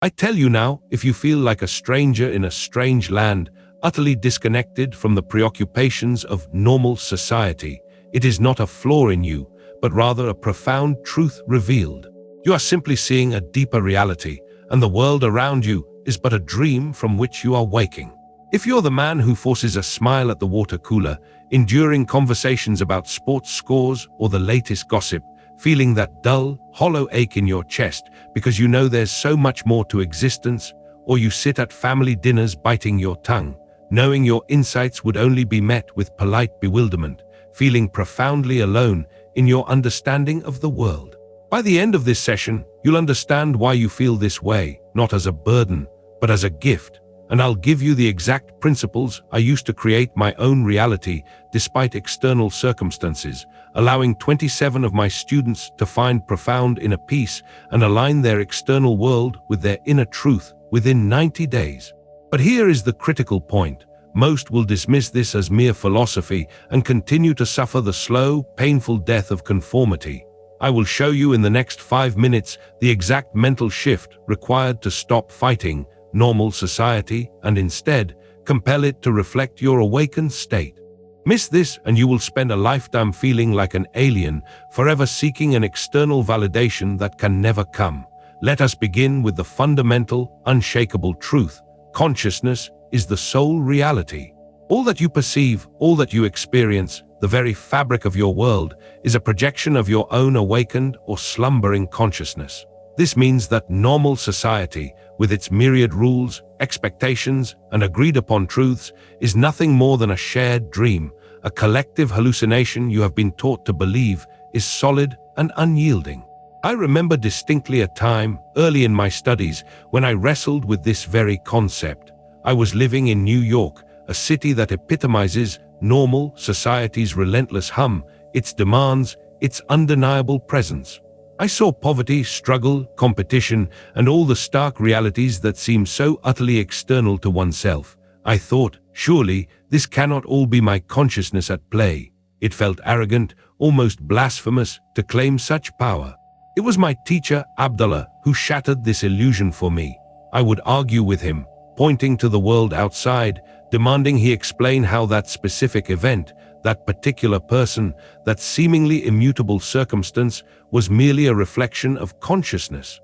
I tell you now, if you feel like a stranger in a strange land, utterly disconnected from the preoccupations of normal society, it is not a flaw in you, but rather a profound truth revealed. You are simply seeing a deeper reality, and the world around you is but a dream from which you are waking. If you're the man who forces a smile at the water cooler, enduring conversations about sports scores or the latest gossip, feeling that dull, hollow ache in your chest because you know there's so much more to existence, or you sit at family dinners biting your tongue, knowing your insights would only be met with polite bewilderment, feeling profoundly alone in your understanding of the world. By the end of this session, you'll understand why you feel this way, not as a burden, but as a gift, and I'll give you the exact principles I used to create my own reality despite external circumstances, allowing 27 of my students to find profound inner peace and align their external world with their inner truth within 90 days. But here is the critical point. Most will dismiss this as mere philosophy and continue to suffer the slow, painful death of conformity. I will show you in the next 5 minutes the exact mental shift required to stop fighting normal society and instead compel it to reflect your awakened state. Miss this and you will spend a lifetime feeling like an alien, forever seeking an external validation that can never come. Let us begin with the fundamental, unshakable truth. Consciousness is the sole reality. All that you perceive, all that you experience, the very fabric of your world, is a projection of your own awakened or slumbering consciousness. This means that normal society, with its myriad rules, expectations, and agreed-upon truths, is nothing more than a shared dream, a collective hallucination you have been taught to believe is solid and unyielding. I remember distinctly a time, early in my studies, when I wrestled with this very concept. I was living in New York, a city that epitomizes normal society's relentless hum, its demands, its undeniable presence. I saw poverty, struggle, competition, and all the stark realities that seem so utterly external to oneself. I thought, surely, this cannot all be my consciousness at play. It felt arrogant, almost blasphemous, to claim such power. It was my teacher, Abdullah, who shattered this illusion for me. I would argue with him, pointing to the world outside, demanding he explain how that specific event, that particular person, that seemingly immutable circumstance was merely a reflection of consciousness.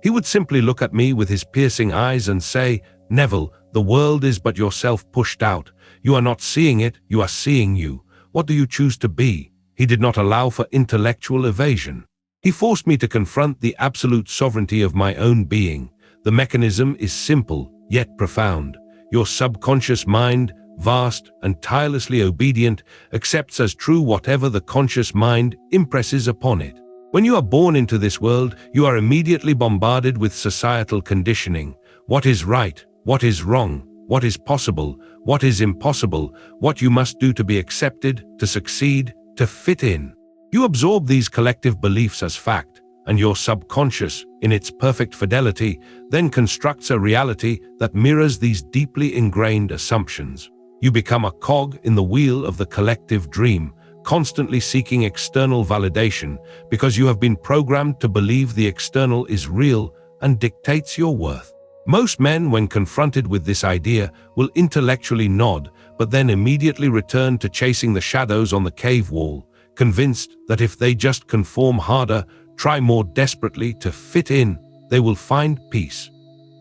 He would simply look at me with his piercing eyes and say, "Neville, the world is but yourself pushed out. You are not seeing it, you are seeing you. What do you choose to be?" He did not allow for intellectual evasion. He forced me to confront the absolute sovereignty of my own being. The mechanism is simple, yet profound. Your subconscious mind, vast and tirelessly obedient, accepts as true whatever the conscious mind impresses upon it. When you are born into this world, you are immediately bombarded with societal conditioning. What is right? What is wrong? What is possible? What is impossible? What you must do to be accepted, to succeed, to fit in. You absorb these collective beliefs as fact, and your subconscious, in its perfect fidelity, then constructs a reality that mirrors these deeply ingrained assumptions. You become a cog in the wheel of the collective dream, constantly seeking external validation because you have been programmed to believe the external is real and dictates your worth. Most men, when confronted with this idea, will intellectually nod, but then immediately return to chasing the shadows on the cave wall, convinced that if they just conform harder, try more desperately to fit in, they will find peace.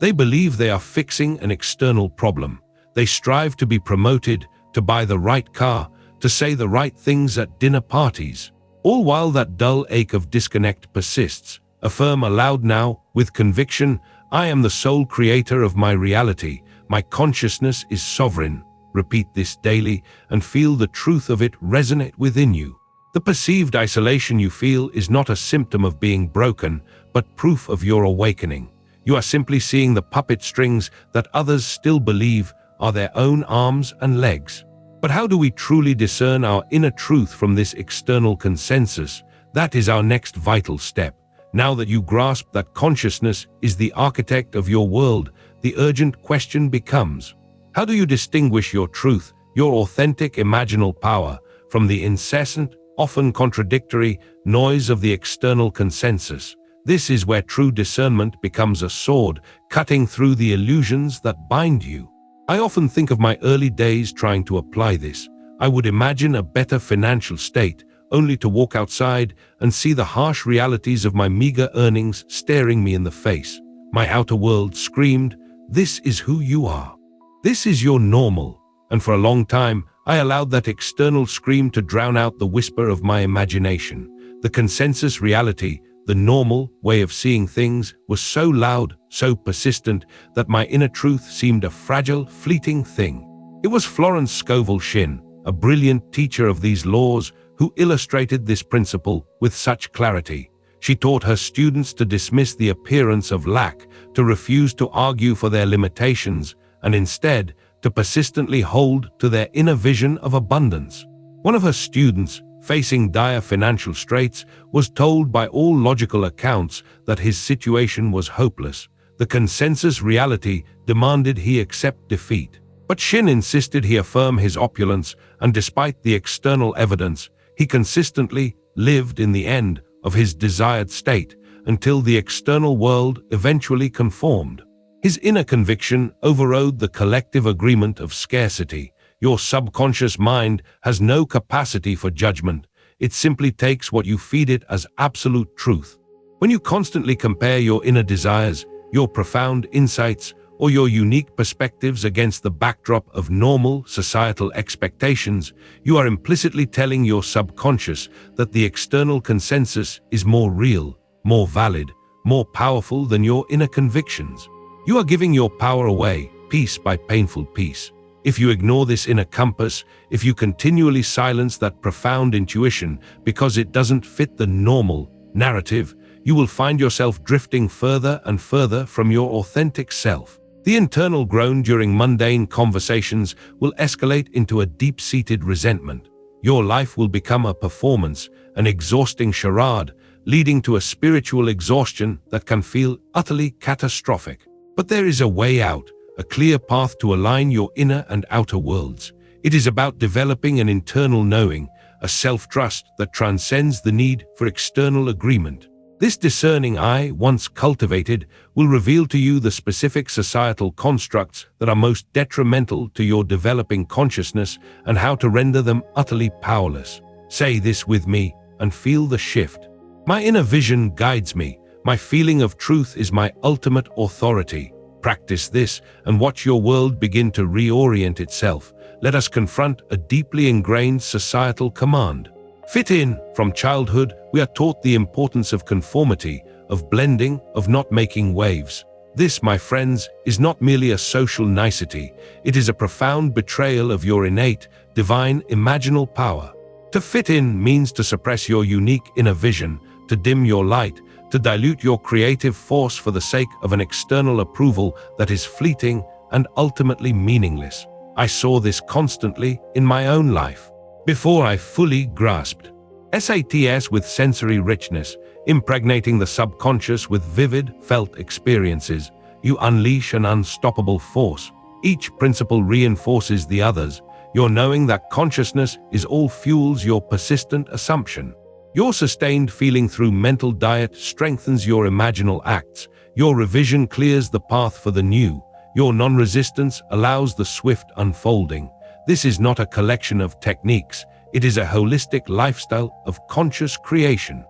They believe they are fixing an external problem. They strive to be promoted, to buy the right car, to say the right things at dinner parties. All while that dull ache of disconnect persists, affirm aloud now, with conviction, "I am the sole creator of my reality. My consciousness is sovereign." Repeat this daily and feel the truth of it resonate within you. The perceived isolation you feel is not a symptom of being broken, but proof of your awakening. You are simply seeing the puppet strings that others still believe are their own arms and legs. But how do we truly discern our inner truth from this external consensus? That is our next vital step. Now that you grasp that consciousness is the architect of your world, the urgent question becomes, how do you distinguish your truth, your authentic imaginal power, from the incessant, often contradictory, noise of the external consensus? This is where true discernment becomes a sword, cutting through the illusions that bind you. I often think of my early days trying to apply this. I would imagine a better financial state, only to walk outside and see the harsh realities of my meager earnings staring me in the face. My outer world screamed, "This is who you are. This is your normal." And for a long time, I allowed that external scream to drown out the whisper of my imagination. The consensus reality, the normal way of seeing things, was so loud, so persistent, that my inner truth seemed a fragile, fleeting thing. It was Florence Scovel Shinn, a brilliant teacher of these laws, who illustrated this principle with such clarity. She taught her students to dismiss the appearance of lack, to refuse to argue for their limitations, and instead, to persistently hold to their inner vision of abundance. One of her students, facing dire financial straits, was told by all logical accounts that his situation was hopeless. The consensus reality demanded he accept defeat. But Shinn insisted he affirm his opulence, and despite the external evidence, he consistently lived in the end of his desired state until the external world eventually conformed. His inner conviction overrode the collective agreement of scarcity. Your subconscious mind has no capacity for judgment. It simply takes what you feed it as absolute truth. When you constantly compare your inner desires, your profound insights, or your unique perspectives against the backdrop of normal societal expectations, you are implicitly telling your subconscious that the external consensus is more real, more valid, more powerful than your inner convictions. You are giving your power away, piece by painful piece. If you ignore this inner compass, if you continually silence that profound intuition because it doesn't fit the normal narrative, you will find yourself drifting further and further from your authentic self. The internal groan during mundane conversations will escalate into a deep-seated resentment. Your life will become a performance, an exhausting charade, leading to a spiritual exhaustion that can feel utterly catastrophic. But there is a way out, a clear path to align your inner and outer worlds. It is about developing an internal knowing, a self-trust that transcends the need for external agreement. This discerning eye, once cultivated, will reveal to you the specific societal constructs that are most detrimental to your developing consciousness and how to render them utterly powerless. Say this with me and feel the shift. My inner vision guides me. My feeling of truth is my ultimate authority. Practice this and watch your world begin to reorient itself. Let us confront a deeply ingrained societal command. Fit in. From childhood, we are taught the importance of conformity, of blending, of not making waves. This, my friends, is not merely a social nicety. It is a profound betrayal of your innate, divine, imaginal power. To fit in means to suppress your unique inner vision, to dim your light, to dilute your creative force for the sake of an external approval that is fleeting and ultimately meaningless. I saw this constantly in my own life. Before I fully grasped SATs with sensory richness, impregnating the subconscious with vivid, felt experiences, you unleash an unstoppable force. Each principle reinforces the others. Your knowing that consciousness is all fuels your persistent assumption. Your sustained feeling through mental diet strengthens your imaginal acts. Your revision clears the path for the new. Your non-resistance allows the swift unfolding. This is not a collection of techniques. It is a holistic lifestyle of conscious creation.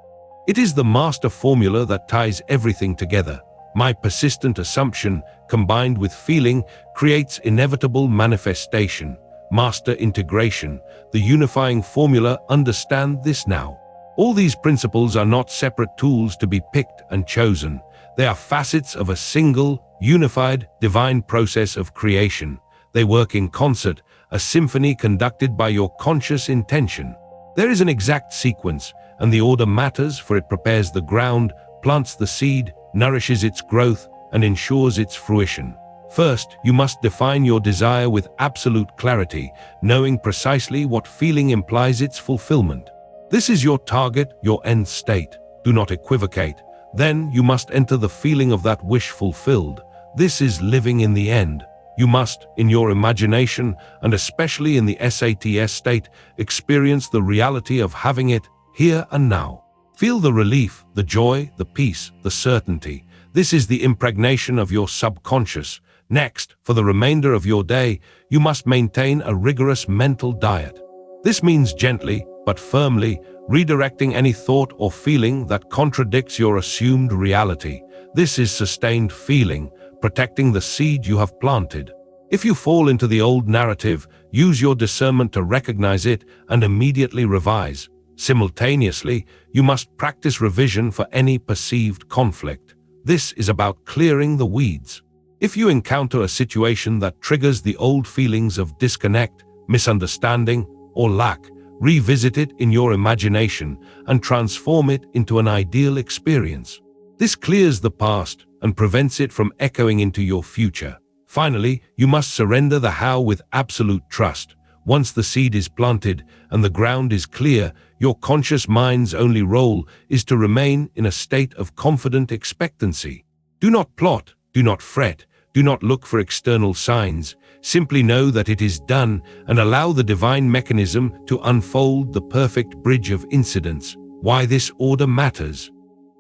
It is the master formula that ties everything together. My persistent assumption, combined with feeling, creates inevitable manifestation. Master integration, the unifying formula. Understand this now. All these principles are not separate tools to be picked and chosen. They are facets of a single, unified, divine process of creation. They work in concert, a symphony conducted by your conscious intention. There is an exact sequence, and the order matters, for it prepares the ground, plants the seed, nourishes its growth, and ensures its fruition. First, you must define your desire with absolute clarity, knowing precisely what feeling implies its fulfillment. This is your target, your end state. Do not equivocate. Then you must enter the feeling of that wish fulfilled. This is living in the end. You must, in your imagination, and especially in the SATs state, experience the reality of having it here and now. Feel the relief, the joy, the peace, the certainty. This is the impregnation of your subconscious. Next, for the remainder of your day, you must maintain a rigorous mental diet. This means gently, but firmly, redirecting any thought or feeling that contradicts your assumed reality. This is sustained feeling, protecting the seed you have planted. If you fall into the old narrative, use your discernment to recognize it and immediately revise. Simultaneously, you must practice revision for any perceived conflict. This is about clearing the weeds. If you encounter a situation that triggers the old feelings of disconnect, misunderstanding, or lack, revisit it in your imagination and transform it into an ideal experience. This clears the past and prevents it from echoing into your future. Finally, you must surrender the how with absolute trust. Once the seed is planted and the ground is clear, your conscious mind's only role is to remain in a state of confident expectancy. Do not plot, do not fret, do not look for external signs. Simply know that it is done and allow the divine mechanism to unfold the perfect bridge of incidents. Why this order matters.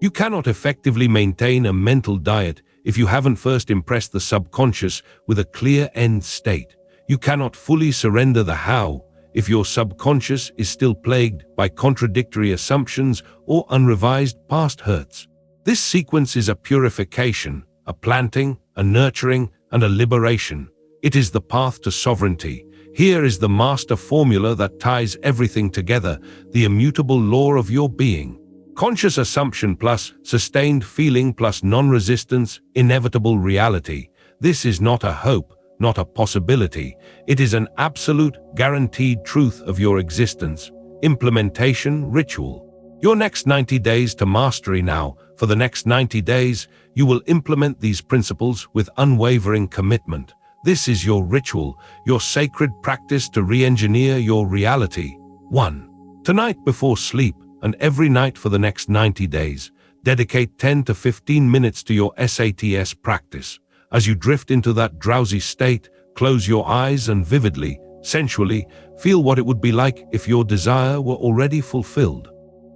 You cannot effectively maintain a mental diet if you haven't first impressed the subconscious with a clear end state. You cannot fully surrender the how if your subconscious is still plagued by contradictory assumptions or unrevised past hurts. This sequence is a purification, a planting, a nurturing, and a liberation. It is the path to sovereignty. Here is the master formula that ties everything together, the immutable law of your being. Conscious assumption plus sustained feeling plus non-resistance, inevitable reality. This is not a hope, not a possibility. It is an absolute, guaranteed truth of your existence. Implementation ritual. Your next 90 days to mastery now. For the next 90 days, you will implement these principles with unwavering commitment. This is your ritual, your sacred practice to re-engineer your reality. 1. Tonight before sleep, and every night for the next 90 days, dedicate 10 to 15 minutes to your SATS practice. As you drift into that drowsy state, close your eyes and vividly, sensually, feel what it would be like if your desire were already fulfilled.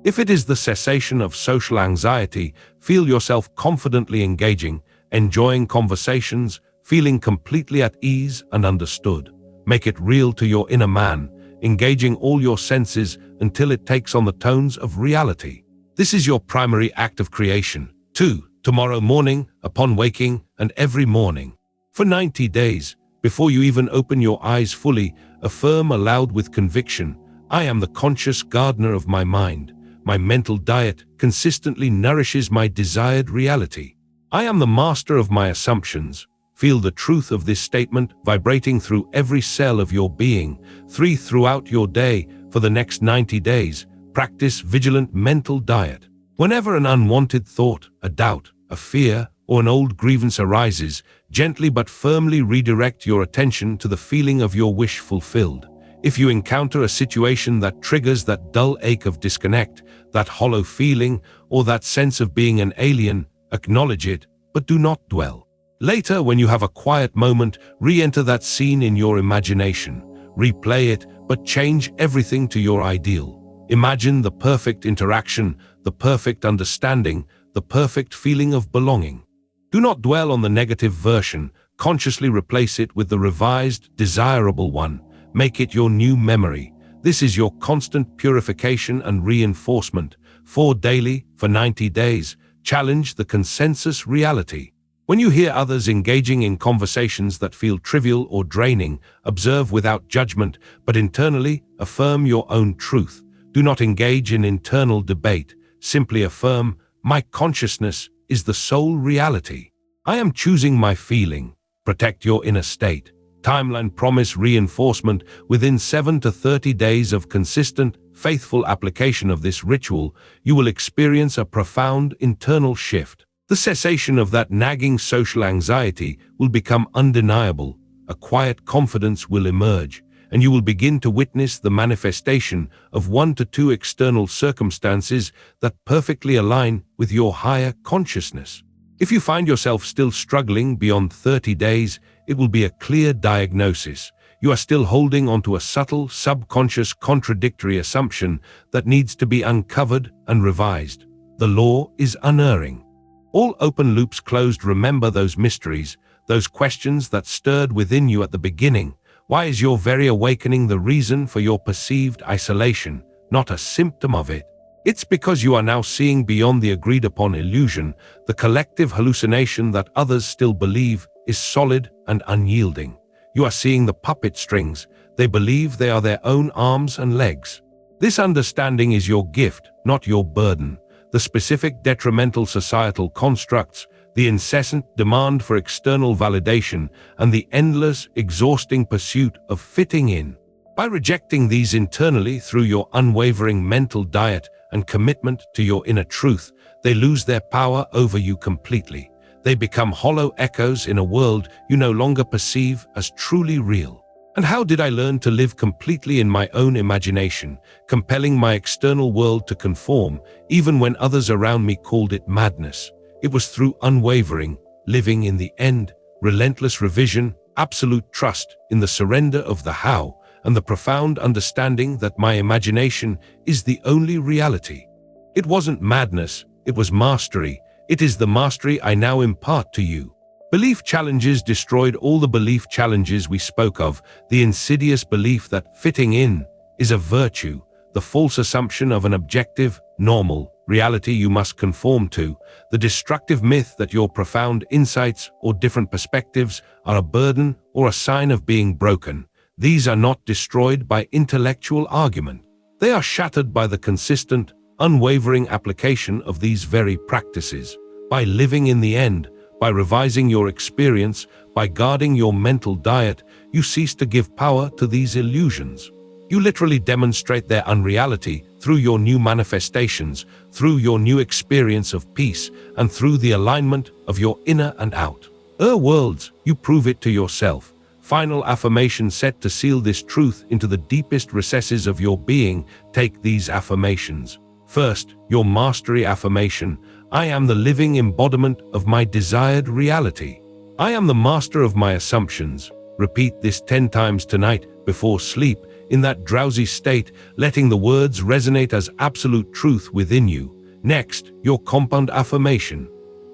If it is the cessation of social anxiety, feel yourself confidently engaging, enjoying conversations, feeling completely at ease and understood. Make it real to your inner man, engaging all your senses until it takes on the tones of reality. This is your primary act of creation. 2. Tomorrow morning, upon waking, and every morning. For 90 days, before you even open your eyes fully, affirm aloud with conviction, I am the conscious gardener of my mind. My mental diet consistently nourishes my desired reality. I am the master of my assumptions. Feel the truth of this statement vibrating through every cell of your being. 3. Throughout your day, for the next 90 days, practice vigilant mental diet. Whenever an unwanted thought, a doubt, a fear, or an old grievance arises, gently but firmly redirect your attention to the feeling of your wish fulfilled. If you encounter a situation that triggers that dull ache of disconnect, that hollow feeling, or that sense of being an alien, acknowledge it, but do not dwell. Later, when you have a quiet moment, re-enter that scene in your imagination. Replay it, but change everything to your ideal. Imagine the perfect interaction, the perfect understanding, the perfect feeling of belonging. Do not dwell on the negative version. Consciously replace it with the revised, desirable one. Make it your new memory. This is your constant purification and reinforcement. 4. Daily, for 90 days, challenge the consensus reality. When you hear others engaging in conversations that feel trivial or draining, observe without judgment, but internally affirm your own truth. Do not engage in internal debate. Simply affirm, my consciousness is the sole reality. I am choosing my feeling. Protect your inner state. Timeline promise reinforcement. Within 7 to 30 days of consistent, faithful application of this ritual, you will experience a profound internal shift. The cessation of that nagging social anxiety will become undeniable. A quiet confidence will emerge, and you will begin to witness the manifestation of 1 to 2 external circumstances that perfectly align with your higher consciousness. If you find yourself still struggling beyond 30 days, it will be a clear diagnosis. You are still holding onto a subtle, subconscious, contradictory assumption that needs to be uncovered and revised. The law is unerring. All open loops closed. Remember those mysteries, those questions that stirred within you at the beginning. Why is your very awakening the reason for your perceived isolation, not a symptom of it? It's because you are now seeing beyond the agreed-upon illusion, the collective hallucination that others still believe is solid and unyielding. You are seeing the puppet strings. They believe they are their own arms and legs. This understanding is your gift, not your burden. The specific detrimental societal constructs, the incessant demand for external validation, and the endless, exhausting pursuit of fitting in. By rejecting these internally through your unwavering mental diet and commitment to your inner truth, they lose their power over you completely. They become hollow echoes in a world you no longer perceive as truly real. And how did I learn to live completely in my own imagination, compelling my external world to conform, even when others around me called it madness? It was through unwavering, living in the end, relentless revision, absolute trust in the surrender of the how, and the profound understanding that my imagination is the only reality. It wasn't madness, it was mastery. It is the mastery I now impart to you. Belief challenges destroyed all the belief challenges we spoke of, the insidious belief that fitting in is a virtue, the false assumption of an objective, normal reality you must conform to, the destructive myth that your profound insights or different perspectives are a burden or a sign of being broken. These are not destroyed by intellectual argument. They are shattered by the consistent, unwavering application of these very practices. By living in the end, by revising your experience, by guarding your mental diet, you cease to give power to these illusions. You literally demonstrate their unreality through your new manifestations, through your new experience of peace, and through the alignment of your inner and out. Worlds, you prove it to yourself. Final affirmation set to seal this truth into the deepest recesses of your being. Take these affirmations. First, your mastery affirmation. I am the living embodiment of my desired reality. I am the master of my assumptions. Repeat this 10 times tonight before sleep, in that drowsy state, letting the words resonate as absolute truth within you. Next, your compound affirmation.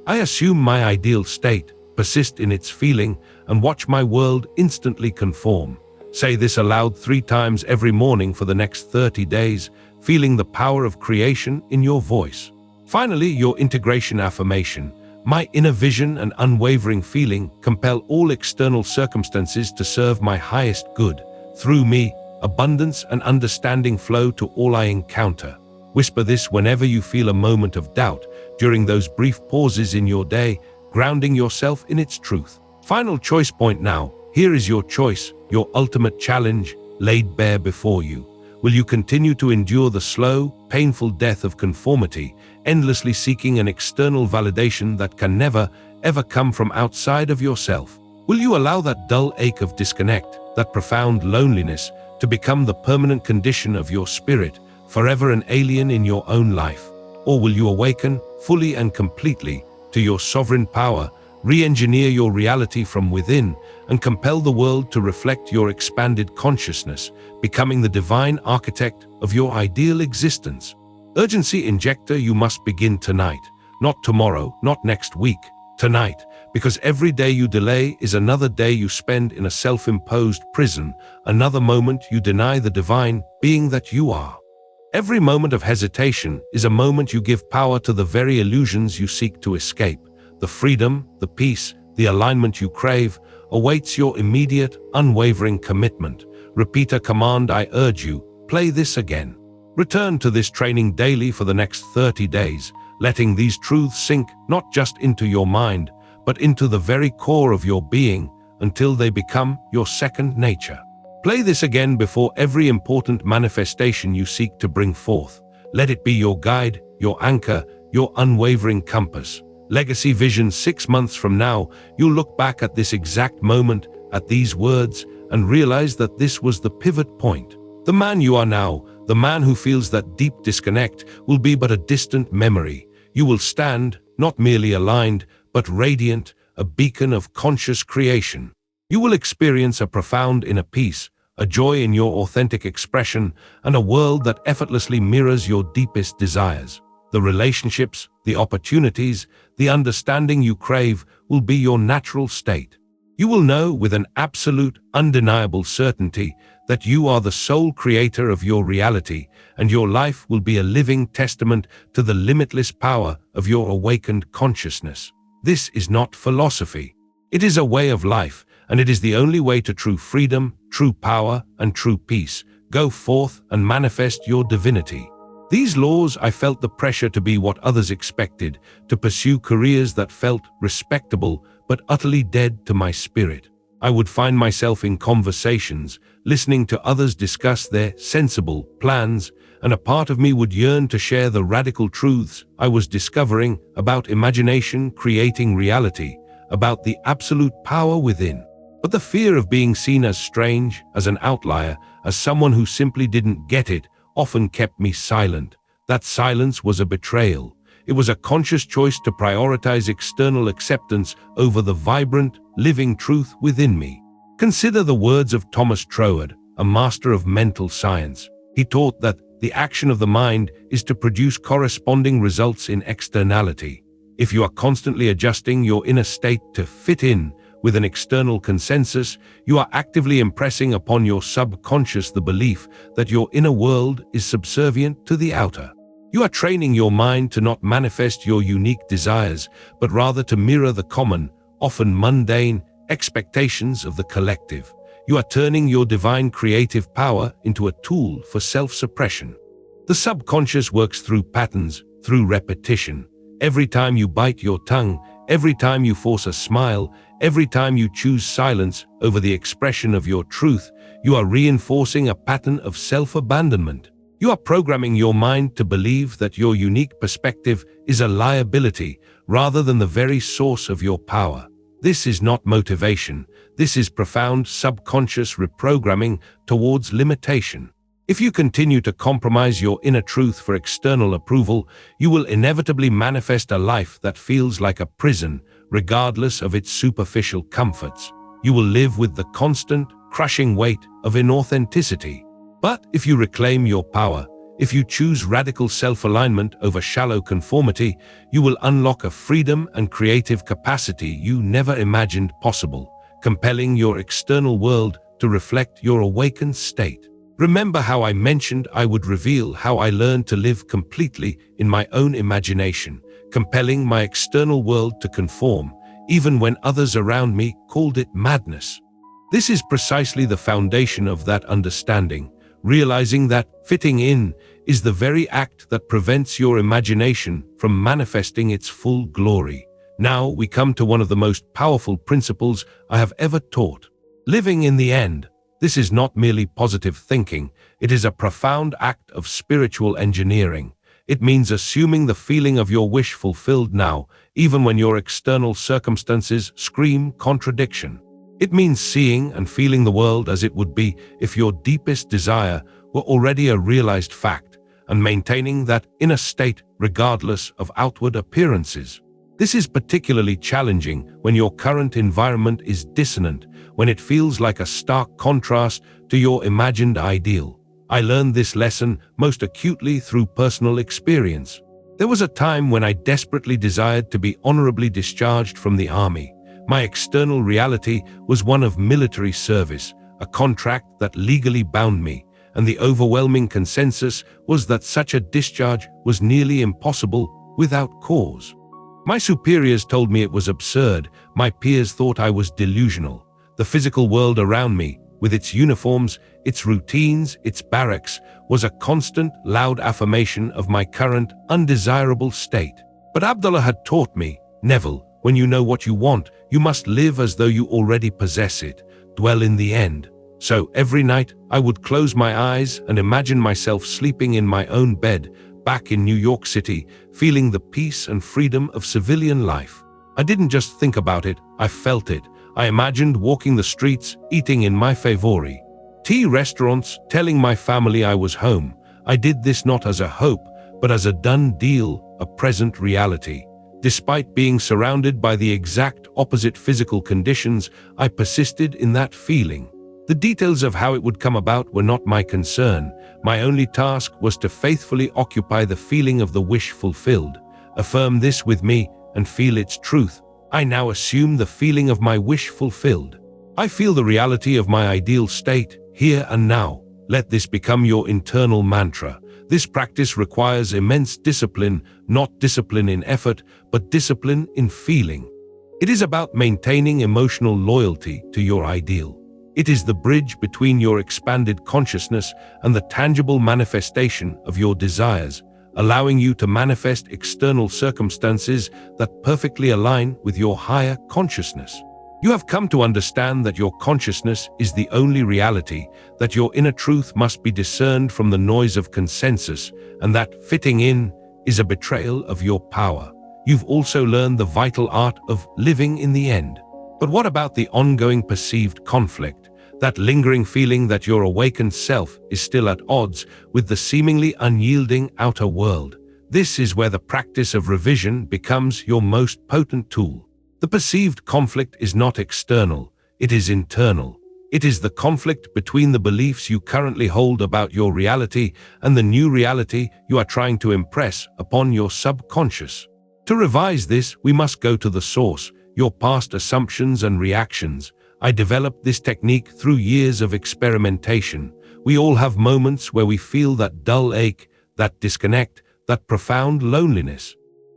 I assume my ideal state, persist in its feeling, and watch my world instantly conform. Say this aloud 3 times every morning for the next 30 days, feeling the power of creation in your voice. Finally, your integration affirmation. My inner vision and unwavering feeling compel all external circumstances to serve my highest good. Through me, abundance and understanding flow to all I encounter. Whisper this whenever you feel a moment of doubt, during those brief pauses in your day, grounding yourself in its truth. Final choice point now. Here is your choice, your ultimate challenge, laid bare before you. Will you continue to endure the slow, painful death of conformity, endlessly seeking an external validation that can never, ever come from outside of yourself? Will you allow that dull ache of disconnect, that profound loneliness, to become the permanent condition of your spirit, forever an alien in your own life? Or will you awaken, fully and completely, to your sovereign power, re-engineer your reality from within, and compel the world to reflect your expanded consciousness, becoming the divine architect of your ideal existence? Urgency injector, you must begin tonight, not tomorrow, not next week, tonight, because every day you delay is another day you spend in a self-imposed prison, another moment you deny the divine being that you are. Every moment of hesitation is a moment you give power to the very illusions you seek to escape. The freedom, the peace, the alignment you crave awaits your immediate, unwavering commitment. Repeat a command I urge you, play this again. Return to this training daily for the next 30 days, letting these truths sink not just into your mind, but into the very core of your being, until they become your second nature. Play this again before every important manifestation you seek to bring forth. Let it be your guide, your anchor, your unwavering compass. Legacy Vision. 6 months from now, you'll look back at this exact moment, at these words, and realize that this was the pivot point. The man you are now, the man who feels that deep disconnect, will be but a distant memory. You will stand, not merely aligned, but radiant, a beacon of conscious creation. You will experience a profound inner peace, a joy in your authentic expression, and a world that effortlessly mirrors your deepest desires. The relationships, the opportunities, the understanding you crave will be your natural state. You will know with an absolute, undeniable certainty that you are the sole creator of your reality, and your life will be a living testament to the limitless power of your awakened consciousness. This is not philosophy. It is a way of life, and it is the only way to true freedom, true power, and true peace. Go forth and manifest your divinity. These laws, I felt the pressure to be what others expected, to pursue careers that felt respectable but utterly dead to my spirit. I would find myself in conversations, listening to others discuss their sensible plans, and a part of me would yearn to share the radical truths I was discovering about imagination creating reality, about the absolute power within. But the fear of being seen as strange, as an outlier, as someone who simply didn't get it, often kept me silent. That silence was a betrayal. It was a conscious choice to prioritize external acceptance over the vibrant, living truth within me. Consider the words of Thomas Troward, a master of mental science. He taught that the action of the mind is to produce corresponding results in externality. If you are constantly adjusting your inner state to fit in with an external consensus, you are actively impressing upon your subconscious the belief that your inner world is subservient to the outer. You are training your mind to not manifest your unique desires, but rather to mirror the common, often mundane, expectations of the collective. You are turning your divine creative power into a tool for self-suppression. The subconscious works through patterns, through repetition. Every time you bite your tongue, every time you force a smile, every time you choose silence over the expression of your truth, you are reinforcing a pattern of self-abandonment. You are programming your mind to believe that your unique perspective is a liability rather than the very source of your power. This is not motivation. This is profound subconscious reprogramming towards limitation. If you continue to compromise your inner truth for external approval, you will inevitably manifest a life that feels like a prison, regardless of its superficial comforts. You will live with the constant, crushing weight of inauthenticity. But if you reclaim your power, if you choose radical self-alignment over shallow conformity, you will unlock a freedom and creative capacity you never imagined possible, compelling your external world to reflect your awakened state. Remember how I mentioned I would reveal how I learned to live completely in my own imagination, compelling my external world to conform, even when others around me called it madness. This is precisely the foundation of that understanding, realizing that fitting in is the very act that prevents your imagination from manifesting its full glory. Now we come to one of the most powerful principles I have ever taught. Living in the end. This is not merely positive thinking, it is a profound act of spiritual engineering. It means assuming the feeling of your wish fulfilled now, even when your external circumstances scream contradiction. It means seeing and feeling the world as it would be if your deepest desire were already a realized fact, and maintaining that inner state regardless of outward appearances. This is particularly challenging when your current environment is dissonant, when it feels like a stark contrast to your imagined ideal. I learned this lesson most acutely through personal experience. There was a time when I desperately desired to be honorably discharged from the army. My external reality was one of military service, a contract that legally bound me, and the overwhelming consensus was that such a discharge was nearly impossible without cause. My superiors told me it was absurd. My peers thought I was delusional. The physical world around me, with its uniforms, its routines, its barracks, was a constant, loud affirmation of my current, undesirable state. But Abdullah had taught me, Neville, when you know what you want, you must live as though you already possess it, dwell in the end. So every night, I would close my eyes and imagine myself sleeping in my own bed, back in New York City, feeling the peace and freedom of civilian life. I didn't just think about it, I felt it. I imagined walking the streets, eating in my favorite tea restaurants, telling my family I was home. I did this not as a hope, but as a done deal, a present reality. Despite being surrounded by the exact opposite physical conditions, I persisted in that feeling. The details of how it would come about were not my concern. My only task was to faithfully occupy the feeling of the wish fulfilled, affirm this with me, and feel its truth. I now assume the feeling of my wish fulfilled. I feel the reality of my ideal state, here and now. Let this become your internal mantra. This practice requires immense discipline, not discipline in effort, but discipline in feeling. It is about maintaining emotional loyalty to your ideal. It is the bridge between your expanded consciousness and the tangible manifestation of your desires, allowing you to manifest external circumstances that perfectly align with your higher consciousness. You have come to understand that your consciousness is the only reality, that your inner truth must be discerned from the noise of consensus, and that fitting in is a betrayal of your power. You've also learned the vital art of living in the end. But what about the ongoing perceived conflict, that lingering feeling that your awakened self is still at odds with the seemingly unyielding outer world? This is where the practice of revision becomes your most potent tool. The perceived conflict is not external, it is internal. It is the conflict between the beliefs you currently hold about your reality and the new reality you are trying to impress upon your subconscious. To revise this, we must go to the source, your past assumptions and reactions. I developed this technique through years of experimentation. We all have moments where we feel that dull ache, that disconnect, that profound loneliness.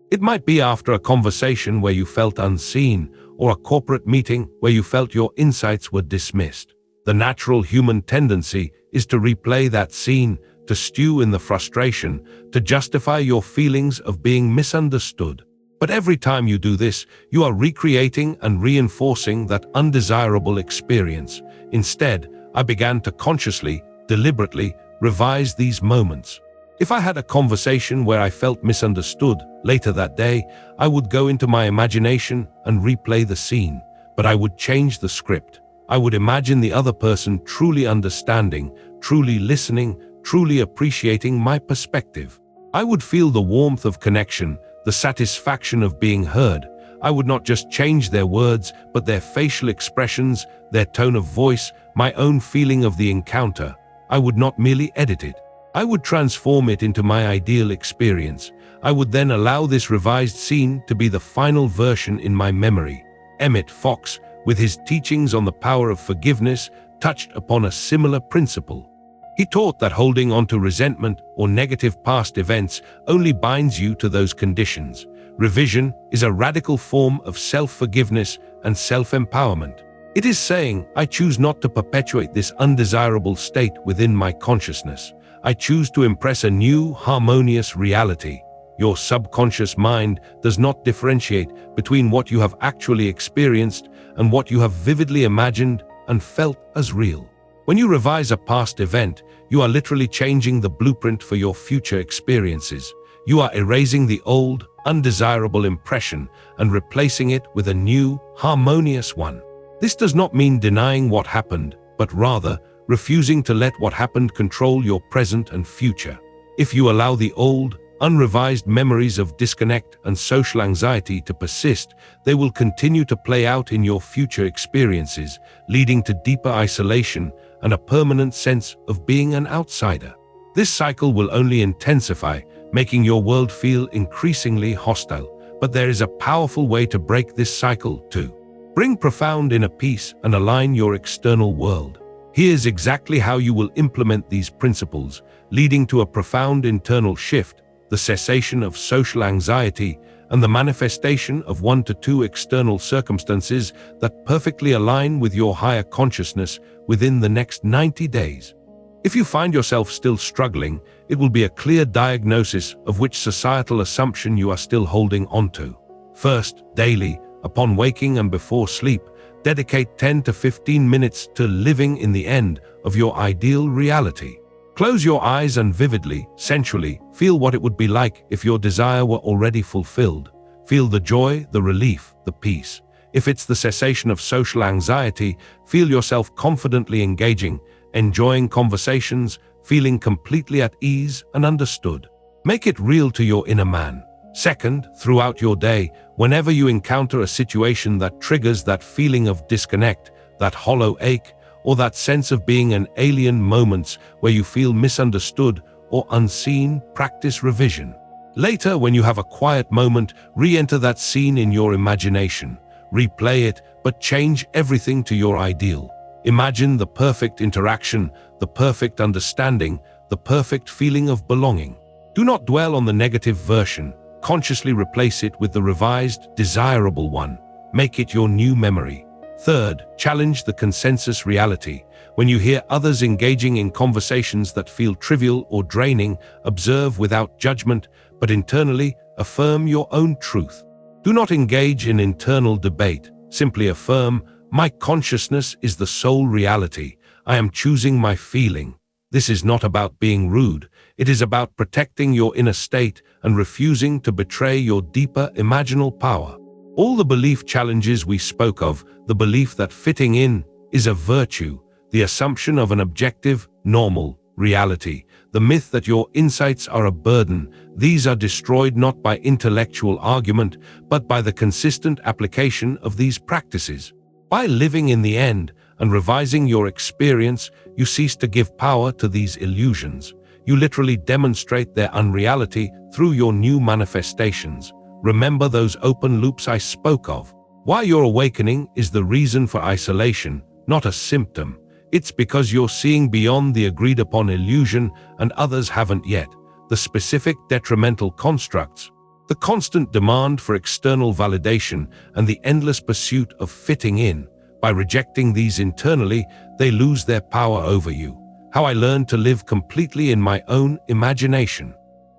It might be after a conversation where you felt unseen, or a corporate meeting where you felt your insights were dismissed. The natural human tendency is to replay that scene, to stew in the frustration, to justify your feelings of being misunderstood. But every time you do this, you are recreating and reinforcing that undesirable experience. Instead, I began to consciously, deliberately revise these moments. If I had a conversation where I felt misunderstood, later that day, I would go into my imagination and replay the scene, but I would change the script. I would imagine the other person truly understanding, truly listening, truly appreciating my perspective. I would feel the warmth of connection, the satisfaction of being heard. I would not just change their words, but their facial expressions, their tone of voice, my own feeling of the encounter. I would not merely edit it. I would transform it into my ideal experience. I would then allow this revised scene to be the final version in my memory. Emmett Fox, with his teachings on the power of forgiveness, touched upon a similar principle. He taught that holding on to resentment or negative past events only binds you to those conditions. Revision is a radical form of self-forgiveness and self-empowerment. It is saying, I choose not to perpetuate this undesirable state within my consciousness. I choose to impress a new, harmonious reality. Your subconscious mind does not differentiate between what you have actually experienced and what you have vividly imagined and felt as real. When you revise a past event, you are literally changing the blueprint for your future experiences. You are erasing the old, undesirable impression and replacing it with a new, harmonious one. This does not mean denying what happened, but rather refusing to let what happened control your present and future. If you allow the old, unrevised memories of disconnect and social anxiety to persist, they will continue to play out in your future experiences, leading to deeper isolation and a permanent sense of being an outsider. This cycle will only intensify, making your world feel increasingly hostile. But there is a powerful way to break this cycle too. Bring profound inner peace and align your external world. Here's exactly how you will implement these principles, leading to a profound internal shift, the cessation of social anxiety, and the manifestation of 1 to 2 external circumstances that perfectly align with your higher consciousness within the next 90 days. If you find yourself still struggling, it will be a clear diagnosis of which societal assumption you are still holding onto. First, daily, upon waking and before sleep, dedicate 10 to 15 minutes to living in the end of your ideal reality. Close your eyes and vividly, sensually, feel what it would be like if your desire were already fulfilled. Feel the joy, the relief, the peace. If it's the cessation of social anxiety, feel yourself confidently engaging, enjoying conversations, feeling completely at ease and understood. Make it real to your inner man. Second, throughout your day, whenever you encounter a situation that triggers that feeling of disconnect, that hollow ache, or that sense of being an alien, moments where you feel misunderstood or unseen, practice revision. Later, when you have a quiet moment, re-enter that scene in your imagination. Replay it, but change everything to your ideal. Imagine the perfect interaction, the perfect understanding, the perfect feeling of belonging. Do not dwell on the negative version. Consciously replace it with the revised, desirable one. Make it your new memory. Third, challenge the consensus reality. When you hear others engaging in conversations that feel trivial or draining, observe without judgment, but internally affirm your own truth. Do not engage in internal debate. Simply affirm, my consciousness is the sole reality. I am choosing my feeling. This is not about being rude. It is about protecting your inner state and refusing to betray your deeper imaginal power. All the belief challenges we spoke of, the belief that fitting in is a virtue, the assumption of an objective, normal reality, the myth that your insights are a burden, these are destroyed not by intellectual argument, but by the consistent application of these practices. By living in the end and revising your experience, you cease to give power to these illusions. You literally demonstrate their unreality through your new manifestations. Remember those open loops I spoke of. Why your awakening is the reason for isolation, not a symptom. It's because you're seeing beyond the agreed-upon illusion and others haven't yet. The specific detrimental constructs, the constant demand for external validation, and the endless pursuit of fitting in. By rejecting these internally, they lose their power over you. How I learned to live completely in my own imagination.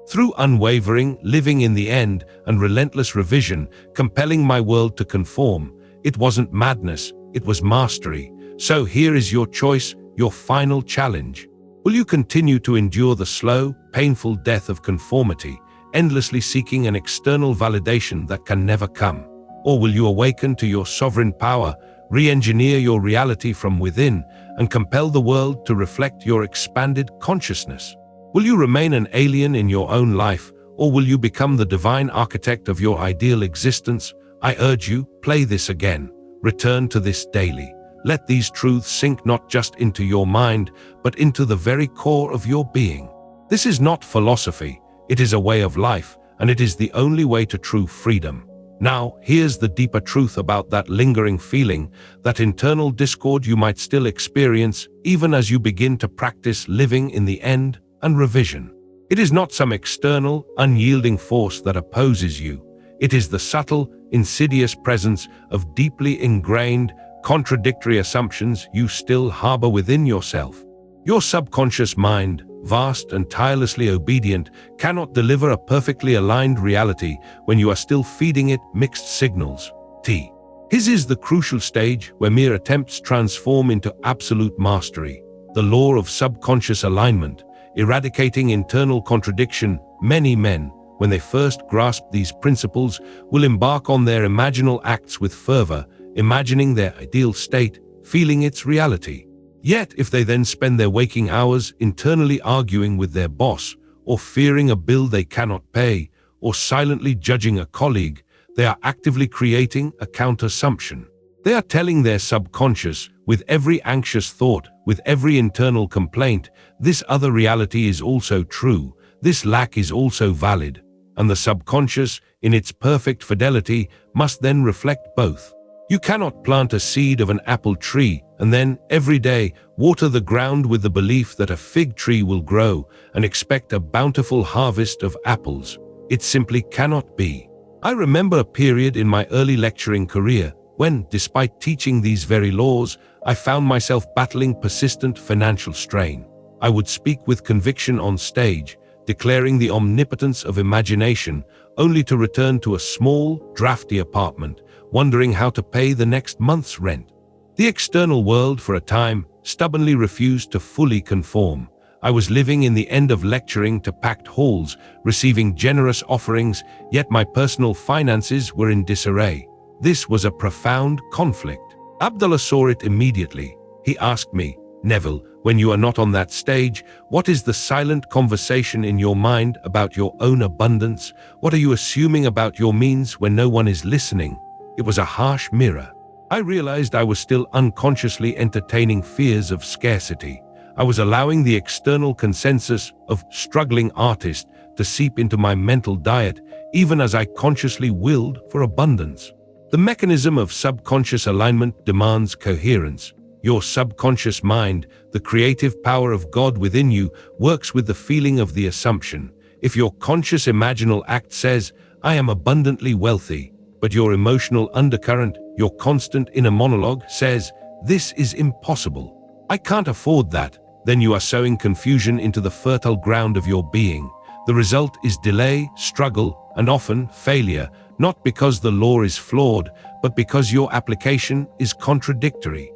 Through unwavering, living in the end, and relentless revision, compelling my world to conform. It wasn't madness, it was mastery. So here is your choice, your final challenge. Will you continue to endure the slow, painful death of conformity, endlessly seeking an external validation that can never come? Or will you awaken to your sovereign power, re-engineer your reality from within, and compel the world to reflect your expanded consciousness? Will you remain an alien in your own life, or will you become the divine architect of your ideal existence? I urge you, play this again. Return to this daily. Let these truths sink not just into your mind, but into the very core of your being. This is not philosophy, it is a way of life, and it is the only way to true freedom. Now, here's the deeper truth about that lingering feeling, that internal discord you might still experience, even as you begin to practice living in the end and revision. It is not some external, unyielding force that opposes you. It is the subtle, insidious presence of deeply ingrained, contradictory assumptions you still harbor within yourself. Your subconscious mind, vast and tirelessly obedient, cannot deliver a perfectly aligned reality when you are still feeding it mixed signals. His is the crucial stage where mere attempts transform into absolute mastery. The law of subconscious alignment, eradicating internal contradiction. Many men, when they first grasp these principles, will embark on their imaginal acts with fervor, imagining their ideal state, feeling its reality. Yet, if they then spend their waking hours internally arguing with their boss, or fearing a bill they cannot pay, or silently judging a colleague, they are actively creating a counter-assumption. They are telling their subconscious, with every anxious thought, with every internal complaint, this other reality is also true, this lack is also valid, and the subconscious, in its perfect fidelity, must then reflect both. You cannot plant a seed of an apple tree and then, every day, water the ground with the belief that a fig tree will grow and expect a bountiful harvest of apples. It simply cannot be. I remember a period in my early lecturing career when, despite teaching these very laws, I found myself battling persistent financial strain. I would speak with conviction on stage, declaring the omnipotence of imagination, only to return to a small, drafty apartment, wondering how to pay the next month's rent. The external world, for a time, stubbornly refused to fully conform. I was living in the end of lecturing to packed halls, receiving generous offerings, yet my personal finances were in disarray. This was a profound conflict. Abdullah saw it immediately. He asked me, Neville, when you are not on that stage, what is the silent conversation in your mind about your own abundance? What are you assuming about your means when no one is listening? It was a harsh mirror. I realized I was still unconsciously entertaining fears of scarcity. I was allowing the external consensus of struggling artist to seep into my mental diet, even as I consciously willed for abundance. The mechanism of subconscious alignment demands coherence. Your subconscious mind, the creative power of God within you, works with the feeling of the assumption. If your conscious imaginal act says, "I am abundantly wealthy," but your emotional undercurrent, your constant inner monologue, says, "This is impossible. I can't afford that," then you are sowing confusion into the fertile ground of your being. The result is delay, struggle, and often failure, not because the law is flawed, but because your application is contradictory.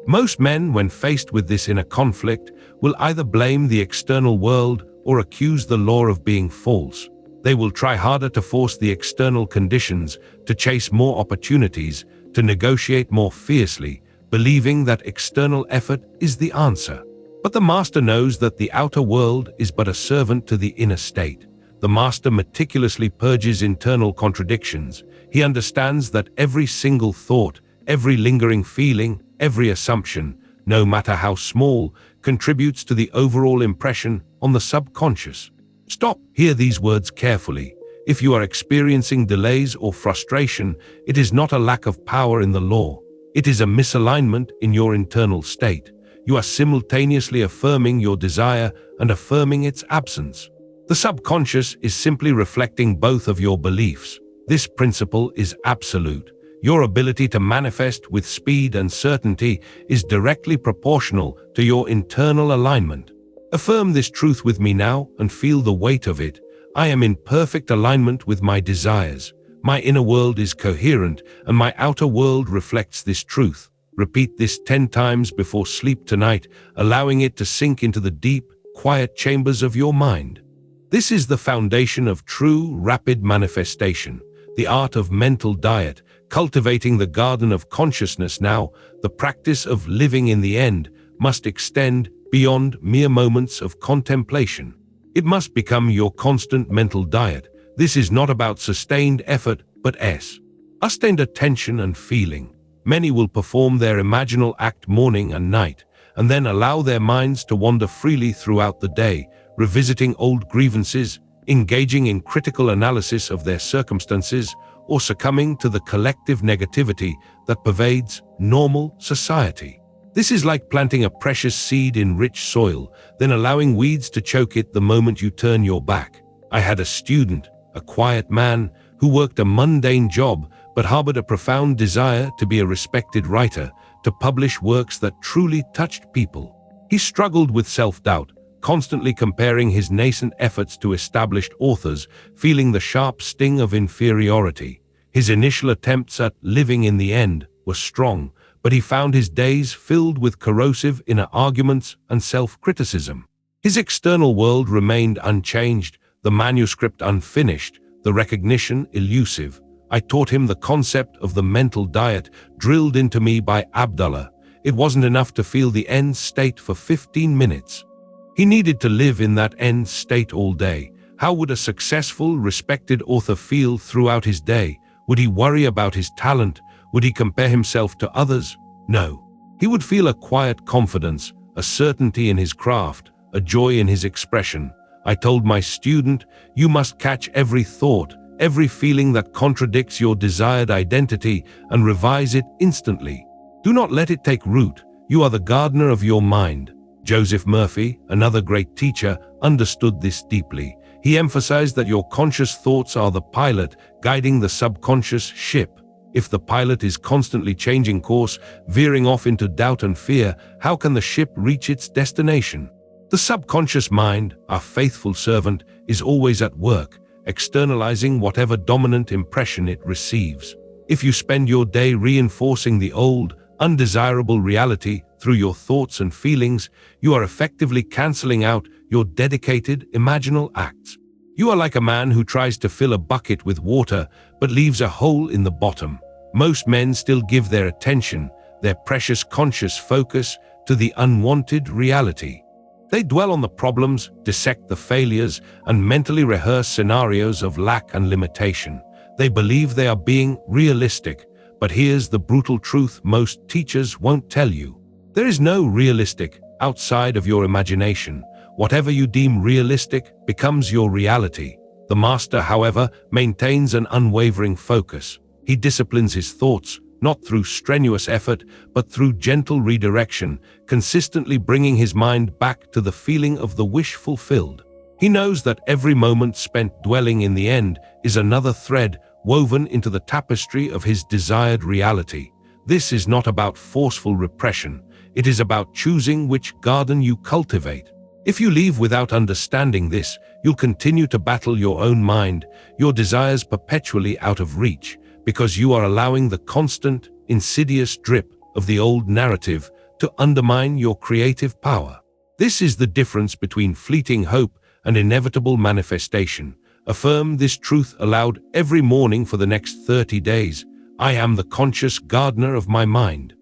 Most men, when faced with this inner conflict, will either blame the external world or accuse the law of being false. They will try harder to force the external conditions, to chase more opportunities, to negotiate more fiercely, believing that external effort is the answer. But the master knows that the outer world is but a servant to the inner state. The master meticulously purges internal contradictions. He understands that every single thought, every lingering feeling, every assumption, no matter how small, contributes to the overall impression on the subconscious. Stop, hear these words carefully. If you are experiencing delays or frustration, it is not a lack of power in the law. It is a misalignment in your internal state. You are simultaneously affirming your desire and affirming its absence. The subconscious is simply reflecting both of your beliefs. This principle is absolute. Your ability to manifest with speed and certainty is directly proportional to your internal alignment. Affirm this truth with me now and feel the weight of it. I am in perfect alignment with my desires. My inner world is coherent, and my outer world reflects this truth. Repeat this 10 times before sleep tonight, allowing it to sink into the deep, quiet chambers of your mind. This is the foundation of true, rapid manifestation, the art of mental diet, cultivating the garden of consciousness. Now, the practice of living in the end must extend beyond mere moments of contemplation. It must become your constant mental diet. This is not about sustained effort, but sustained attention and feeling. Many will perform their imaginal act morning and night, and then allow their minds to wander freely throughout the day, revisiting old grievances, engaging in critical analysis of their circumstances, or succumbing to the collective negativity that pervades normal society. This is like planting a precious seed in rich soil, then allowing weeds to choke it the moment you turn your back. I had a student, a quiet man, who worked a mundane job but harbored a profound desire to be a respected writer, to publish works that truly touched people. He struggled with self-doubt, constantly comparing his nascent efforts to established authors, feeling the sharp sting of inferiority. His initial attempts at living in the end were strong, but he found his days filled with corrosive inner arguments and self-criticism. His external world remained unchanged, the manuscript unfinished, the recognition elusive. I taught him the concept of the mental diet, drilled into me by Abdullah. It wasn't enough to feel the end state for 15 minutes. He needed to live in that end state all day. How would a successful, respected author feel throughout his day? Would he worry about his talent? Would he compare himself to others? No. He would feel a quiet confidence, a certainty in his craft, a joy in his expression. I told my student, you must catch every thought, every feeling that contradicts your desired identity, and revise it instantly. Do not let it take root. You are the gardener of your mind. Joseph Murphy, another great teacher, understood this deeply. He emphasized that your conscious thoughts are the pilot, guiding the subconscious ship. If the pilot is constantly changing course, veering off into doubt and fear, how can the ship reach its destination? The subconscious mind, our faithful servant, is always at work, externalizing whatever dominant impression it receives. If you spend your day reinforcing the old, undesirable reality through your thoughts and feelings, you are effectively canceling out your dedicated, imaginal acts. You are like a man who tries to fill a bucket with water but leaves a hole in the bottom. Most men still give their attention, their precious conscious focus to the unwanted reality. They dwell on the problems, dissect the failures, and mentally rehearse scenarios of lack and limitation. They believe they are being realistic, but here's the brutal truth most teachers won't tell you. There is no realistic outside of your imagination. Whatever you deem realistic becomes your reality. The master, however, maintains an unwavering focus. He disciplines his thoughts, not through strenuous effort, but through gentle redirection, consistently bringing his mind back to the feeling of the wish fulfilled. He knows that every moment spent dwelling in the end is another thread woven into the tapestry of his desired reality. This is not about forceful repression. It is about choosing which garden you cultivate. If you leave without understanding this, you'll continue to battle your own mind, your desires perpetually out of reach, because you are allowing the constant, insidious drip of the old narrative to undermine your creative power. This is the difference between fleeting hope and inevitable manifestation. Affirm this truth aloud every morning for the next 30 days. I am the conscious gardener of my mind.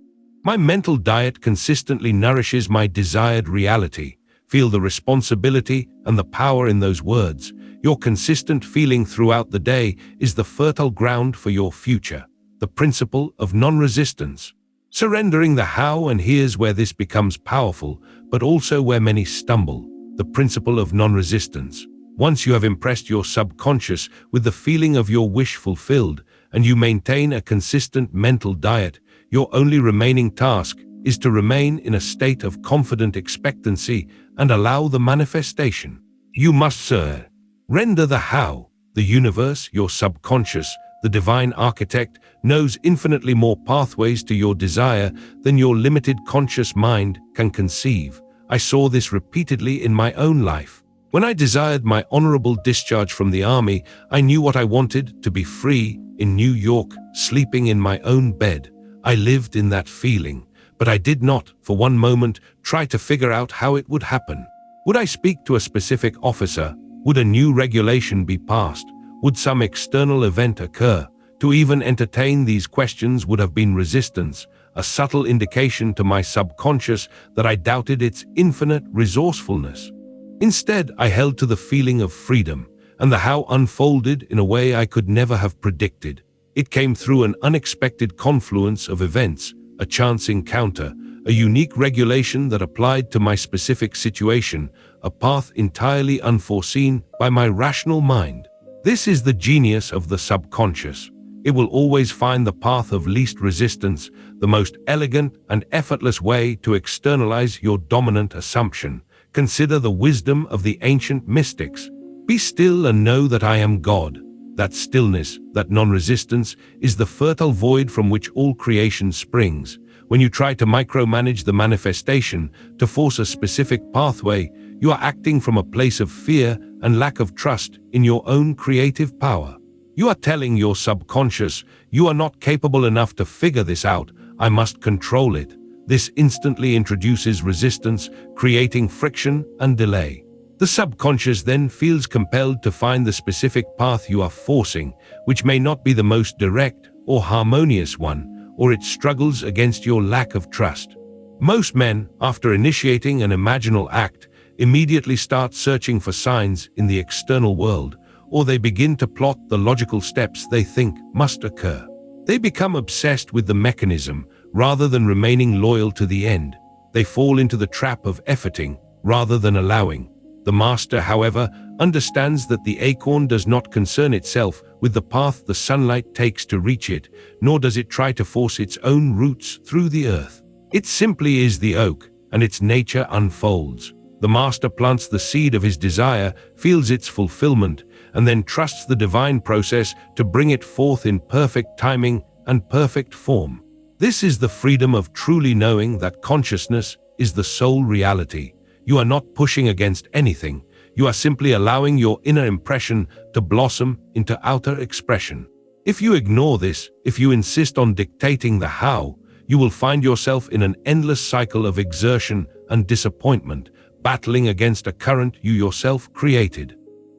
My mental diet consistently nourishes my desired reality. Feel the responsibility and the power in those words. Your consistent feeling throughout the day is the fertile ground for your future. The principle of non-resistance. Surrendering the how, and here's where this becomes powerful, but also where many stumble. The principle of non-resistance. Once you have impressed your subconscious with the feeling of your wish fulfilled, and you maintain a consistent mental diet, your only remaining task is to remain in a state of confident expectancy and allow the manifestation. You must surrender the how. The universe, your subconscious, the divine architect, knows infinitely more pathways to your desire than your limited conscious mind can conceive. I saw this repeatedly in my own life. When I desired my honorable discharge from the army, I knew what I wanted: to be free in New York, sleeping in my own bed. I lived in that feeling. But I did not, for one moment, try to figure out how it would happen. Would I speak to a specific officer? Would a new regulation be passed? Would some external event occur? To even entertain these questions would have been resistance, a subtle indication to my subconscious that I doubted its infinite resourcefulness. Instead, I held to the feeling of freedom, and the how unfolded in a way I could never have predicted. It came through an unexpected confluence of events, a chance encounter, a unique regulation that applied to my specific situation, a path entirely unforeseen by my rational mind. This is the genius of the subconscious. It will always find the path of least resistance, the most elegant and effortless way to externalize your dominant assumption. Consider the wisdom of the ancient mystics. Be still and know that I am God. That stillness, that non-resistance, is the fertile void from which all creation springs. When you try to micromanage the manifestation, to force a specific pathway, you are acting from a place of fear and lack of trust in your own creative power. You are telling your subconscious, you are not capable enough to figure this out, I must control it. This instantly introduces resistance, creating friction and delay. The subconscious then feels compelled to find the specific path you are forcing, which may not be the most direct or harmonious one, or it struggles against your lack of trust. Most men, after initiating an imaginal act, immediately start searching for signs in the external world, or they begin to plot the logical steps they think must occur. They become obsessed with the mechanism rather than remaining loyal to the end. They fall into the trap of efforting rather than allowing. The master, however, understands that the acorn does not concern itself with the path the sunlight takes to reach it, nor does it try to force its own roots through the earth. It simply is the oak, and its nature unfolds. The master plants the seed of his desire, feels its fulfillment, and then trusts the divine process to bring it forth in perfect timing and perfect form. This is the freedom of truly knowing that consciousness is the sole reality. You are not pushing against anything. You are simply allowing your inner impression to blossom into outer expression. If you ignore this, if you insist on dictating the how, you will find yourself in an endless cycle of exertion and disappointment, battling against a current you yourself created.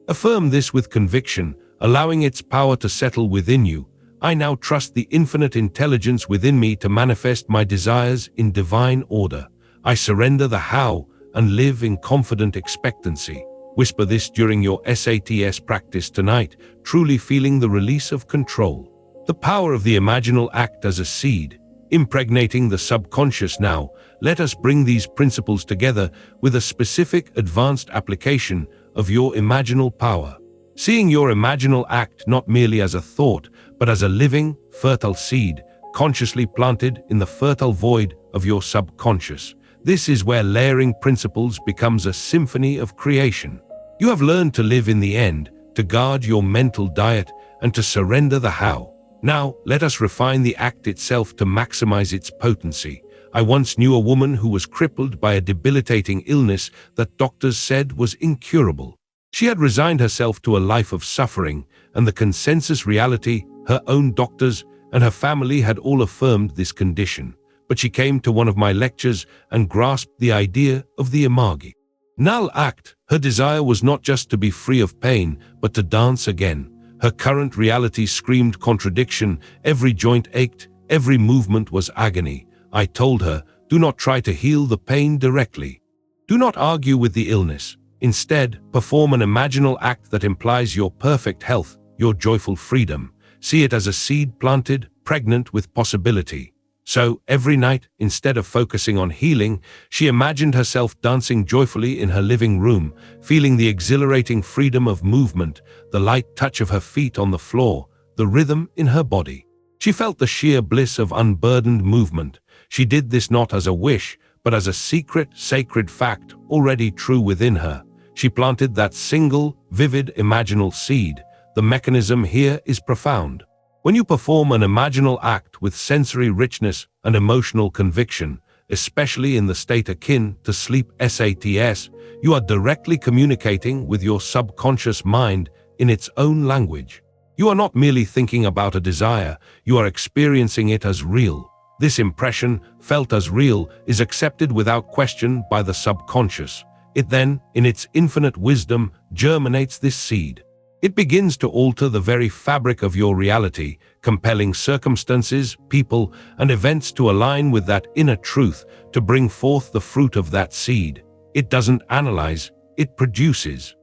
Affirm this with conviction, allowing its power to settle within you. I now trust the infinite intelligence within me to manifest my desires in divine order. I surrender the how and live in confident expectancy. Whisper this during your SATS practice tonight, truly feeling the release of control. The power of the imaginal act as a seed, impregnating the subconscious. Now, let us bring these principles together with a specific advanced application of your imaginal power. Seeing your imaginal act not merely as a thought, but as a living, fertile seed, consciously planted in the fertile void of your subconscious. This is where layering principles becomes a symphony of creation. You have learned to live in the end, to guard your mental diet, and to surrender the how. Now, let us refine the act itself to maximize its potency. I once knew a woman who was crippled by a debilitating illness that doctors said was incurable. She had resigned herself to a life of suffering, and the consensus reality, her own doctors and her family had all affirmed this condition. But she came to one of my lectures and grasped the idea of the Imagi Null act. Her desire was not just to be free of pain, but to dance again. Her current reality screamed contradiction. Every joint ached, every movement was agony. I told her, do not try to heal the pain directly. Do not argue with the illness. Instead, perform an imaginal act that implies your perfect health, your joyful freedom. See it as a seed planted, pregnant with possibility. So, every night, instead of focusing on healing, she imagined herself dancing joyfully in her living room, feeling the exhilarating freedom of movement, the light touch of her feet on the floor, the rhythm in her body. She felt the sheer bliss of unburdened movement. She did this not as a wish, but as a secret, sacred fact already true within her. She planted that single, vivid, imaginal seed. The mechanism here is profound. When you perform an imaginal act with sensory richness and emotional conviction, especially in the state akin to sleep SATS, you are directly communicating with your subconscious mind in its own language. You are not merely thinking about a desire, you are experiencing it as real. This impression, felt as real, is accepted without question by the subconscious. It then, in its infinite wisdom, germinates this seed. It begins to alter the very fabric of your reality, compelling circumstances, people, and events to align with that inner truth, to bring forth the fruit of that seed. It doesn't analyze, it produces.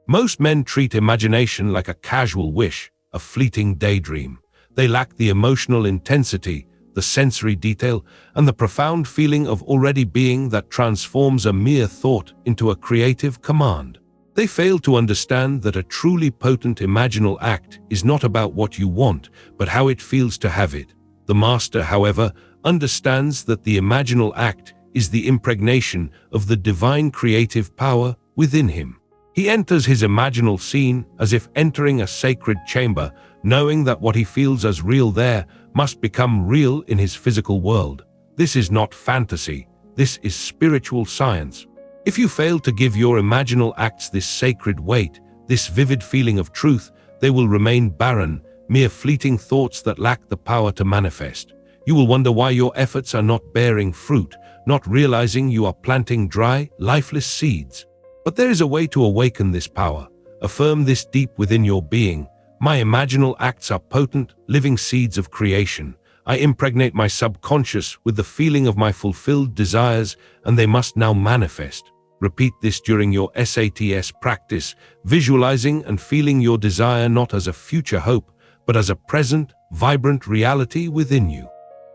Most men treat imagination like a casual wish, a fleeting daydream. They lack the emotional intensity, the sensory detail, and the profound feeling of already being that transforms a mere thought into a creative command. They fail to understand that a truly potent imaginal act is not about what you want, but how it feels to have it. The master, however, understands that the imaginal act is the impregnation of the divine creative power within him. He enters his imaginal scene as if entering a sacred chamber, knowing that what he feels as real there must become real in his physical world. This is not fantasy, this is spiritual science. If you fail to give your imaginal acts this sacred weight, this vivid feeling of truth, they will remain barren, mere fleeting thoughts that lack the power to manifest. You will wonder why your efforts are not bearing fruit, not realizing you are planting dry, lifeless seeds. But there is a way to awaken this power. Affirm this deep within your being. My imaginal acts are potent, living seeds of creation. I impregnate my subconscious with the feeling of my fulfilled desires, and they must now manifest. Repeat this during your SATS practice, visualizing and feeling your desire not as a future hope, but as a present, vibrant reality within you.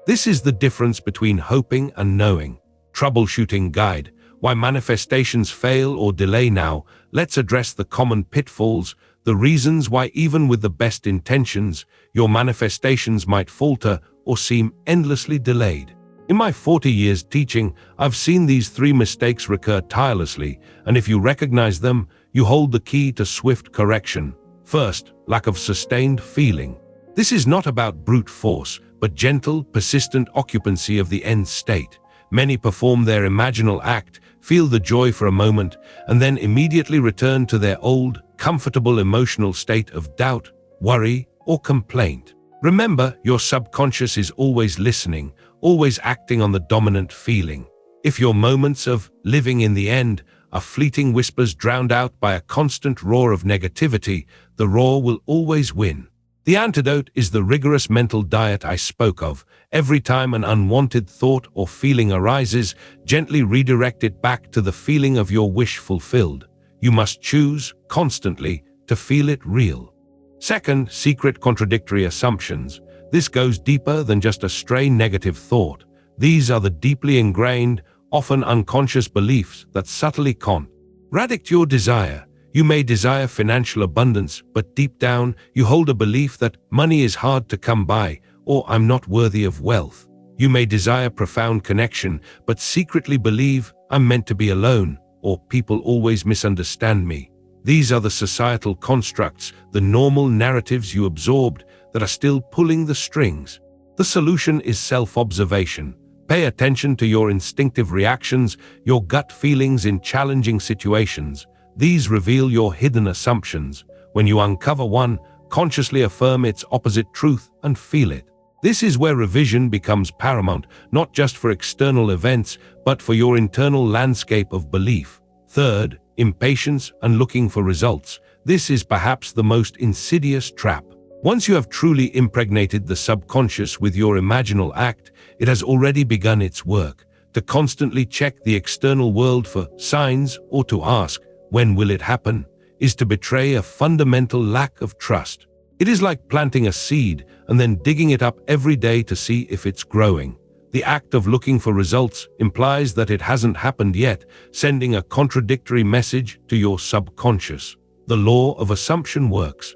This is the difference between hoping and knowing. Troubleshooting guide. Why manifestations fail or delay now. Let's address the common pitfalls, the reasons why even with the best intentions, your manifestations might falter or seem endlessly delayed. In my 40 years teaching, I've seen these 3 mistakes recur tirelessly, and if you recognize them, you hold the key to swift correction. First, lack of sustained feeling. This is not about brute force, but gentle, persistent occupancy of the end state. Many perform their imaginal act, feel the joy for a moment, and then immediately return to their old, comfortable emotional state of doubt, worry, or complaint. Remember, your subconscious is always listening, always acting on the dominant feeling. If your moments of living in the end are fleeting whispers drowned out by a constant roar of negativity, the roar will always win. The antidote is the rigorous mental diet I spoke of. Every time an unwanted thought or feeling arises, gently redirect it back to the feeling of your wish fulfilled. You must choose, constantly, to feel it real. Second, secret contradictory assumptions. This goes deeper than just a stray negative thought. These are the deeply ingrained, often unconscious beliefs that subtly contradict your desire. You may desire financial abundance, but deep down, you hold a belief that money is hard to come by, or I'm not worthy of wealth. You may desire profound connection, but secretly believe I'm meant to be alone, or people always misunderstand me. These are the societal constructs, the normal narratives you absorbed that are still pulling the strings. The solution is self-observation. Pay attention to your instinctive reactions, your gut feelings in challenging situations. These reveal your hidden assumptions. When you uncover one, consciously affirm its opposite truth and feel it. This is where revision becomes paramount, not just for external events, but for your internal landscape of belief. Third, impatience and looking for results. This is perhaps the most insidious trap. Once you have truly impregnated the subconscious with your imaginal act, it has already begun its work. To constantly check the external world for signs or to ask, when will it happen, is to betray a fundamental lack of trust. It is like planting a seed and then digging it up every day to see if it's growing. The act of looking for results implies that it hasn't happened yet, sending a contradictory message to your subconscious. The law of assumption works.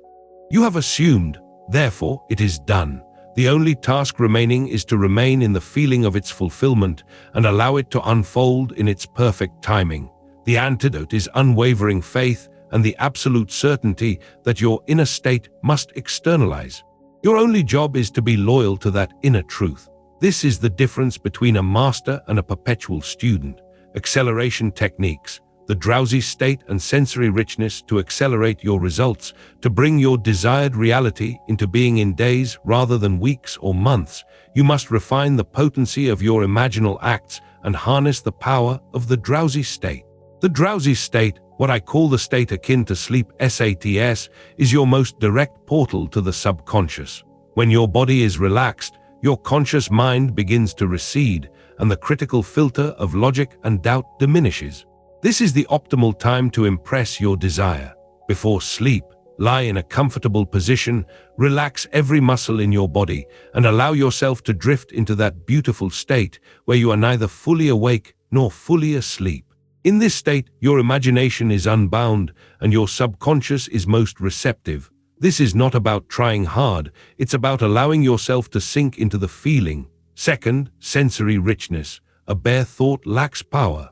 You have assumed, therefore it is done. The only task remaining is to remain in the feeling of its fulfillment and allow it to unfold in its perfect timing. The antidote is unwavering faith and the absolute certainty that your inner state must externalize. Your only job is to be loyal to that inner truth. This is the difference between a master and a perpetual student. Acceleration techniques, the drowsy state and sensory richness to accelerate your results, to bring your desired reality into being in days rather than weeks or months. You must refine the potency of your imaginal acts and harness the power of the drowsy state. The drowsy state, what I call the state akin to sleep SATS, is your most direct portal to the subconscious. When your body is relaxed, your conscious mind begins to recede, and the critical filter of logic and doubt diminishes. This is the optimal time to impress your desire. Before sleep, lie in a comfortable position, relax every muscle in your body, and allow yourself to drift into that beautiful state where you are neither fully awake nor fully asleep. In this state, your imagination is unbound and your subconscious is most receptive. This is not about trying hard, it's about allowing yourself to sink into the feeling. Second, sensory richness. A bare thought lacks power.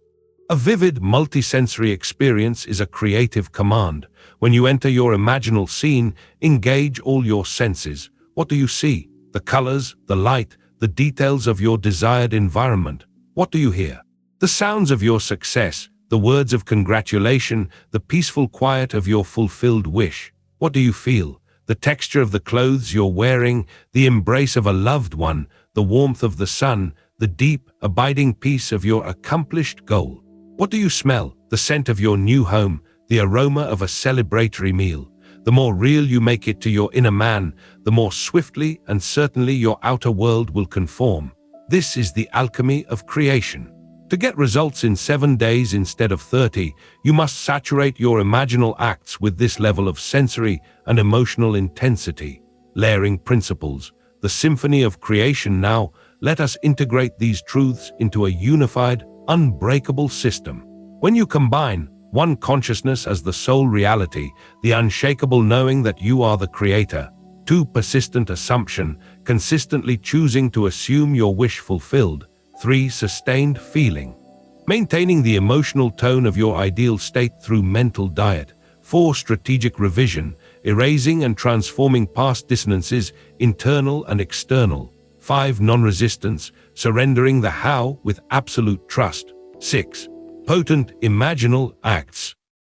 A vivid, multisensory experience is a creative command. When you enter your imaginal scene, engage all your senses. What do you see? The colors, the light, the details of your desired environment. What do you hear? The sounds of your success, the words of congratulation, the peaceful quiet of your fulfilled wish. What do you feel? The texture of the clothes you're wearing, the embrace of a loved one, the warmth of the sun, the deep, abiding peace of your accomplished goal. What do you smell? The scent of your new home, the aroma of a celebratory meal. The more real you make it to your inner man, the more swiftly and certainly your outer world will conform. This is the alchemy of creation. To get results in 7 days instead of 30, you must saturate your imaginal acts with this level of sensory and emotional intensity. Layering principles, the symphony of creation. Now, let us integrate these truths into a unified, unbreakable system. When you combine one consciousness as the sole reality, the unshakable knowing that you are the creator, two, persistent assumption, consistently choosing to assume your wish fulfilled, 3, sustained feeling, maintaining the emotional tone of your ideal state through mental diet, 4, strategic revision, erasing and transforming past dissonances, internal and external, 5, non-resistance, surrendering the how with absolute trust, 6, potent imaginal acts,